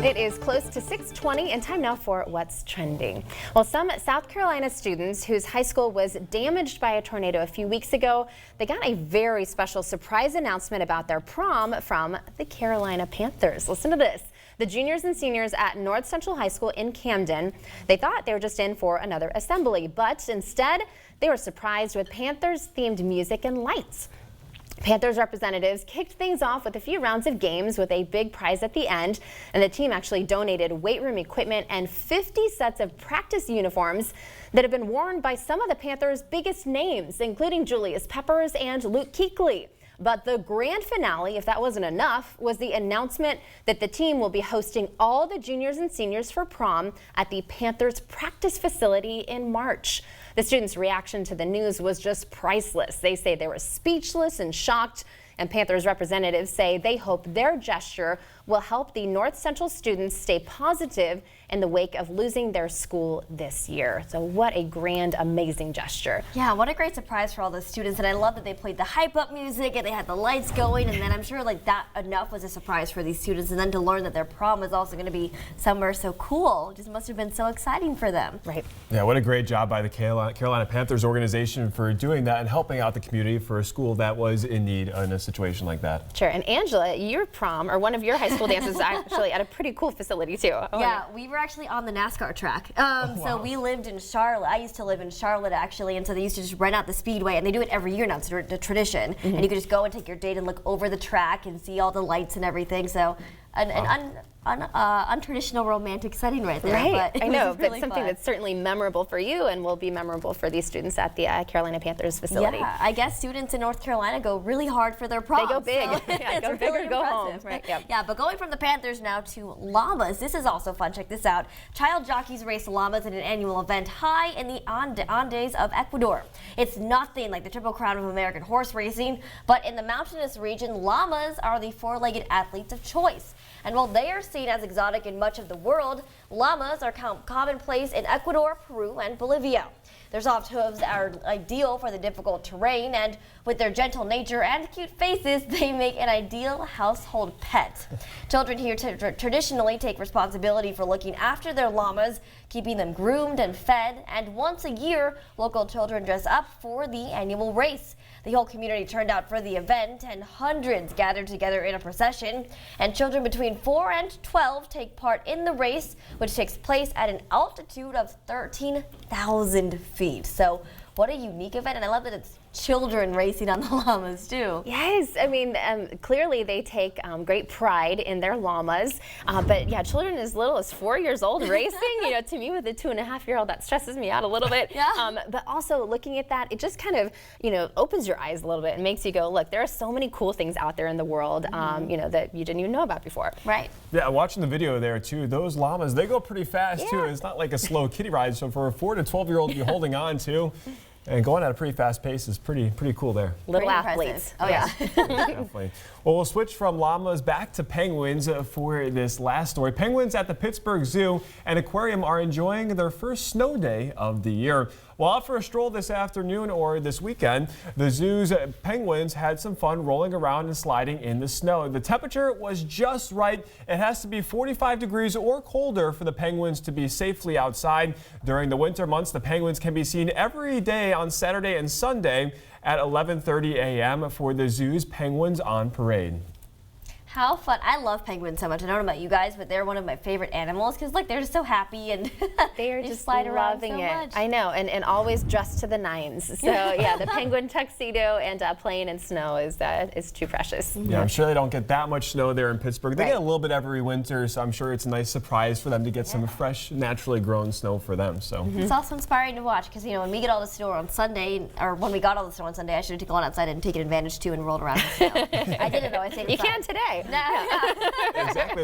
It is close to 6:20 and time now for What's Trending. Well, some South Carolina students whose high school was damaged by a tornado a few weeks ago, they got a very special surprise announcement about their prom from the Carolina Panthers. Listen to this. The juniors and seniors at North Central High School in Camden, they thought they were just in for another assembly, but instead they were surprised with Panthers-themed music and lights. Panthers representatives kicked things off with a few rounds of games with a big prize at the end, and the team actually donated weight room equipment and 50 sets of practice uniforms that have been worn by some of the Panthers' biggest names, including Julius Peppers and Luke Kuechly. But the grand finale, if that wasn't enough, was the announcement that the team will be hosting all the juniors and seniors for prom at the Panthers practice facility in March. The students' reaction to the news was just priceless. They say they were speechless and shocked, and Panthers representatives say they hope their gesture will help the North Central students stay positive in the wake of losing their school this year. So what a grand, amazing gesture. Yeah, what a great surprise for all the students. And I love that they played the hype up music and they had the lights going. And then I'm sure like that enough was a surprise for these students. And then to learn that their prom is also going to be somewhere so cool. It just must have been so exciting for them. Right. Yeah, what a great job by the Carolina Panthers organization for doing that and helping out the community for a school that was in need in a situation like that. Sure. And Angela, your prom, or one of your high school dances, actually at a pretty cool facility too. Yeah, we were actually on the NASCAR track. Wow. So we lived in Charlotte. I used to live in Charlotte actually, and so they used to just rent out the speedway, and they do it every year now. It's a tradition, and you could just go and take your date and look over the track and see all the lights and everything. So an untraditional romantic setting right there. Right, But I know, really but something fun. that's certainly memorable for you and will be memorable for these students at the Carolina Panthers facility. Yeah, I guess students in North Carolina go really hard for their prom. They go big. So Yeah, go it's big really or go home. impressive. Right, yep. Yeah, but going from the Panthers now to llamas, this is also fun. Check this out. Child jockeys race llamas in an annual event high in the Andes of Ecuador. It's nothing like the Triple Crown of American horse racing, but in the mountainous region, llamas are the four-legged athletes of choice. And while they are seen as exotic in much of the world, llamas are commonplace in Ecuador, Peru, and Bolivia. Their soft hooves are ideal for the difficult terrain, and with their gentle nature and cute faces, they make an ideal household pet. Children here traditionally take responsibility for looking after their llamas, keeping them groomed and fed, and once a year, local children dress up for the annual race. The whole community turned out for the event, and hundreds gathered together in a procession, and children between 4 and 12 take part in the race, which takes place at an altitude of 13,000 feet. So what a unique event, and I love that it's children racing on the llamas too. Yes, I mean, clearly they take great pride in their llamas, but yeah, children as little as 4 years old racing, you know, to me with a 2.5-year-old, that stresses me out a little bit. Yeah. But also looking at that, it just kind of, you know, opens your eyes a little bit and makes you go, look, there are so many cool things out there in the world, you know, that you didn't even know about before. Right. Yeah, watching the video there too, those llamas, they go pretty fast too. It's not like a slow kiddie ride, so for a 4 to 12-year-old to be holding on to and going at a pretty fast pace is pretty cool there. Little Pretty athletes. impressive. Oh yeah. Definitely. Well, we'll switch from llamas back to penguins for this last story. Penguins at the Pittsburgh Zoo and Aquarium are enjoying their first snow day of the year. While out for a stroll this afternoon or this weekend, the zoo's penguins had some fun rolling around and sliding in the snow. The temperature was just right. It has to be 45 degrees or colder for the penguins to be safely outside. During the winter months, the penguins can be seen every day on Saturday and Sunday at 11:30 a.m. for the zoo's Penguins on Parade. How fun. I love penguins so much. I don't know about you guys, but they're one of my favorite animals because like they're just so happy and They are they just slide around loving so it. much. I know, and always dressed to the nines. So yeah, the penguin tuxedo and playing in snow is too precious. Yeah, I'm sure they don't get that much snow there in Pittsburgh. They Right. get a little bit every winter, so I'm sure it's a nice surprise for them to get some fresh, naturally grown snow for them. So. It's also inspiring to watch because, you know, when we get all the snow on Sunday, or when we got all the snow on Sunday, I should have gone outside and taken advantage too and rolled around in the snow. I did it though. I saved You can today. No. Exactly.